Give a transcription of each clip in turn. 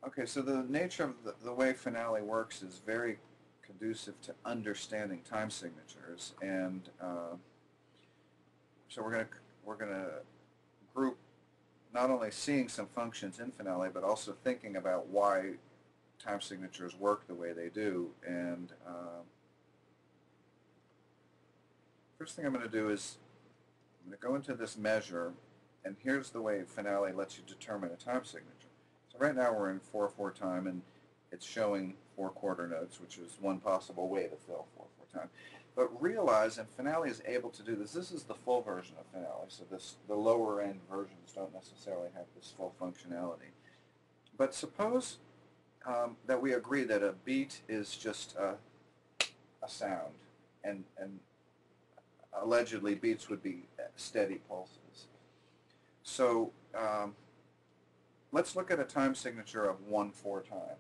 Okay, so the nature of the way Finale works is very conducive to understanding time signatures, and so we're gonna group not only seeing some functions in Finale, but also thinking about why time signatures work the way they do. And first thing I'm going to do is I'm going to go into this measure, and here's the way Finale lets you determine a time signature. So right now we're in 4/4 time, and it's showing 4/4 notes, which is one possible way to fill 4/4 time. But realize, and Finale is able to do this. This is the full version of Finale, so the lower end versions don't necessarily have this full functionality. But suppose that we agree that a beat is just a sound, and allegedly beats would be steady pulses. So let's look at a time signature of 1/4 time.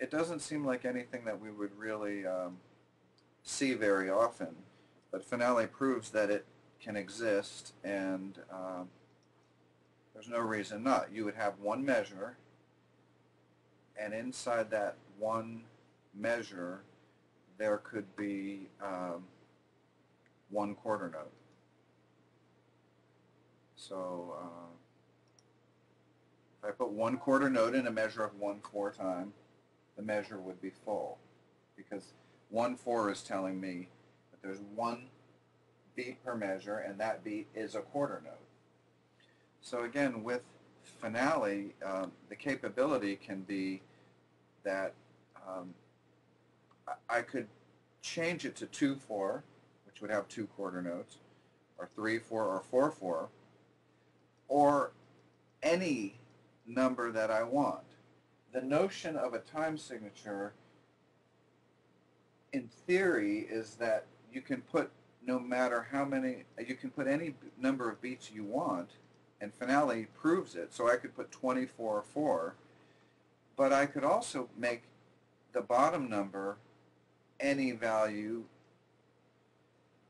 It doesn't seem like anything that we would really see very often, but Finale proves that it can exist, and there's no reason not. You would have one measure, and inside that one measure, there could be one quarter note. So if I put one quarter note in a measure of 1/4 time, the measure would be full, because 1/4 is telling me that there's one beat per measure, and that beat is a quarter note. So again, with Finale, the capability can be that um, I could change it to 2/4, which would have two quarter notes, or 3/4, or 4/4, or any number that I want. The notion of a time signature, in theory, is that you can put no matter how many, you can put any number of beats you want, and Finale proves it. So I could put 24/4, but I could also make the bottom number any value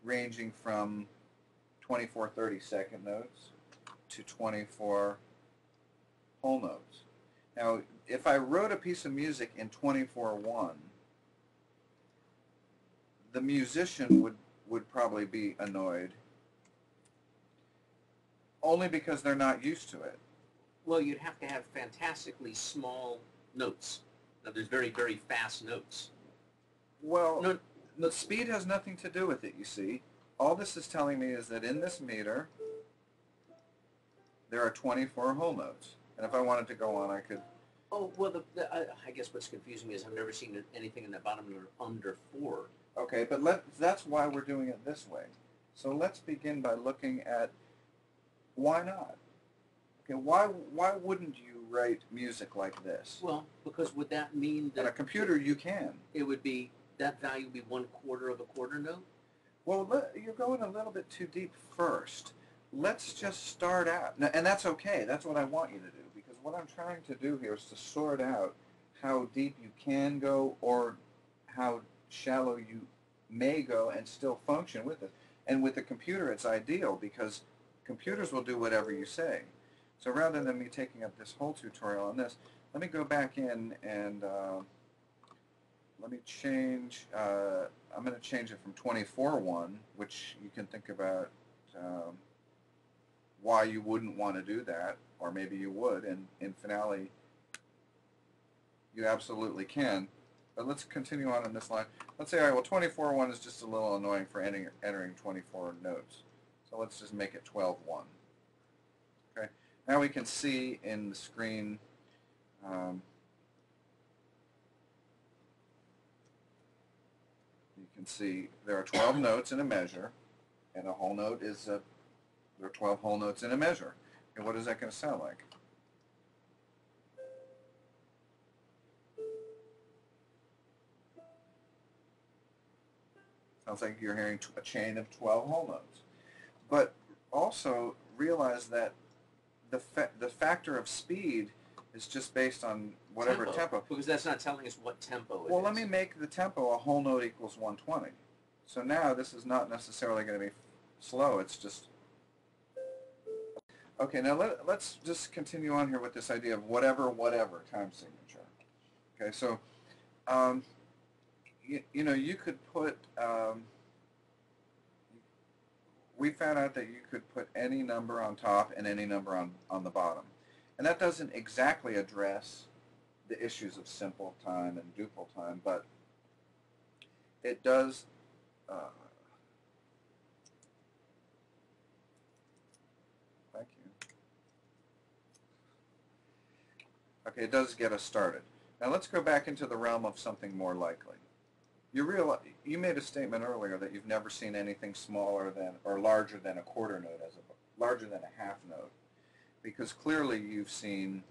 ranging from 24 30-second notes to 24 whole notes. Now, if I wrote a piece of music in 24/1, the musician would probably be annoyed, only because they're not used to it. Well, you'd have to have fantastically small notes. Now, there's very, very fast notes. Well, No, the speed has nothing to do with it, you see. All this is telling me is that in this meter, there are 24 whole notes. And if I wanted to go on, I could. oh, well, I guess what's confusing is I've never seen anything in the bottom number under 4. Okay, but that's why we're doing it this way. So let's begin by looking at why not. Okay, why wouldn't you write music like this? Well, because would that mean On a that computer, you can. it would be, that value would be 1/4 of a quarter note? Well, you're going a little bit too deep first. Let's just start out, and that's okay. That's what I want you to do, because what I'm trying to do here is to sort out how deep you can go, or how shallow you may go and still function with it. And with the computer, it's ideal, because computers will do whatever you say. So rather than me taking up this whole tutorial on this, let me go back in and let me change, I'm going to change it from 24/1, which you can think about um, why you wouldn't want to do that, or maybe you would, and in Finale you absolutely can. But let's continue on in this line. Let's say, all right, well, 24/1 is just a little annoying for entering 24 notes. So let's just make it 12/1. Okay. Now we can see in the screen um, you can see there are 12 notes in a measure, and a whole note is there are 12 whole notes in a measure. And what is that going to sound like? Sounds like you're hearing a chain of 12 whole notes. But also realize that the factor of speed is just based on whatever tempo. Because that's not telling us what tempo it Well, is. let me make the tempo a whole note equals 120. So now this is not necessarily going to be slow. It's just Okay, now let's just continue on here with this idea of whatever time signature. Okay, so um, you know, you could put, we found out that you could put any number on top and any number on the bottom. And that doesn't exactly address the issues of simple time and duple time, but it does, thank you. Okay, it does get us started. Now let's go back into the realm of something more likely. You made a statement earlier that you've never seen anything smaller than or larger than a quarter note larger than a half note, because clearly you've seen,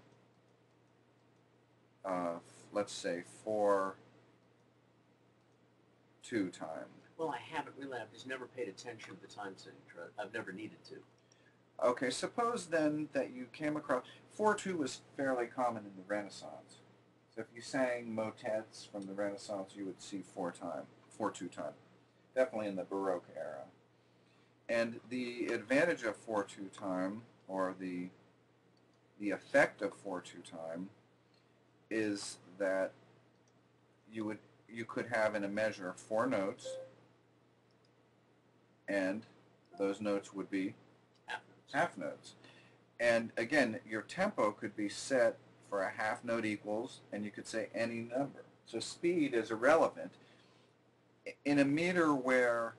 let's say 4/2 time. Well, I haven't really. I've just never paid attention to the time signature. I've never needed to. Okay, suppose then that you came across 4/2 was fairly common in the Renaissance. So if you sang motets from the Renaissance, you would see 4/2 time, definitely in the Baroque era. And the advantage of 4/2 time, or the effect of 4/2 time, is that you could have in a measure 4 notes, and those notes would be half notes. And again, your tempo could be set for a half note equals, and you could say any number. So speed is irrelevant. In a meter where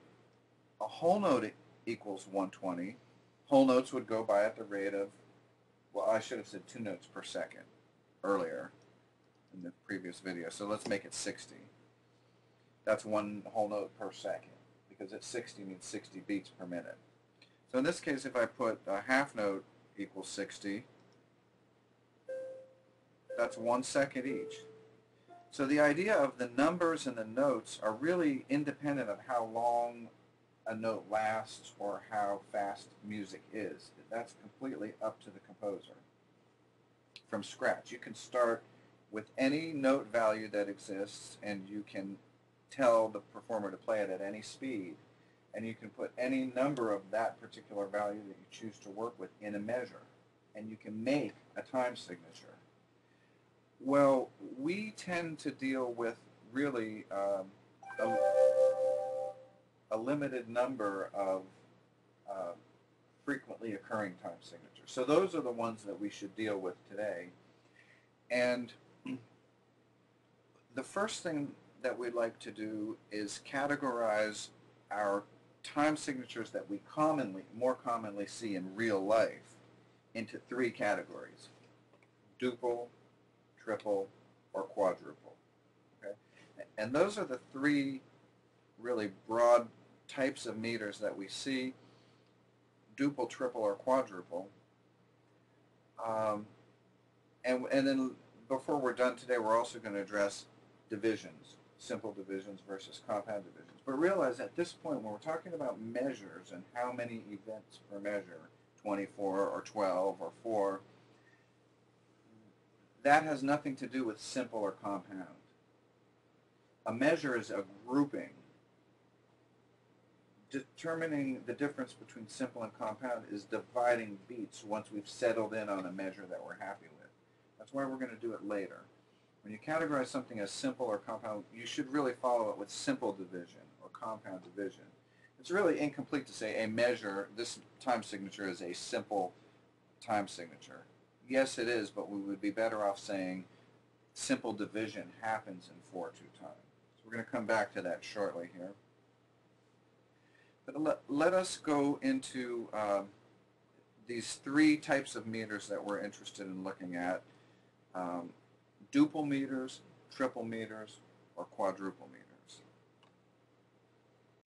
a whole note equals 120, whole notes would go by at the rate of, well, I should have said 2 notes per second earlier in the previous video. So let's make it 60. That's 1 whole note per second, because it's 60 means 60 beats per minute. So in this case, if I put a half note equals 60, that's 1 second each. So the idea of the numbers and the notes are really independent of how long a note lasts or how fast music is. That's completely up to the composer from scratch. You can start with any note value that exists, and you can tell the performer to play it at any speed, and you can put any number of that particular value that you choose to work with in a measure, and you can make a time signature. Well, we tend to deal with really a limited number of frequently occurring time signatures. So those are the ones that we should deal with today. And the first thing that we'd like to do is categorize our time signatures that we more commonly see in real life into 3 categories: duple, triple, or quadruple. Okay? And those are the 3 really broad types of meters that we see: duple, triple, or quadruple. And then before we're done today, we're also going to address divisions, simple divisions versus compound divisions. But realize at this point, when we're talking about measures and how many events per measure, 24 or 12 or 4, that has nothing to do with simple or compound. A measure is a grouping. Determining the difference between simple and compound is dividing beats once we've settled in on a measure that we're happy with. That's why we're going to do it later. When you categorize something as simple or compound, you should really follow it with simple division or compound division. It's really incomplete to say a measure, this time signature is a simple time signature. Yes, it is, but we would be better off saying simple division happens in 4/2 time. So we're going to come back to that shortly here. But let us go into these 3 types of meters that we're interested in looking at: duple meters, triple meters, or quadruple meters.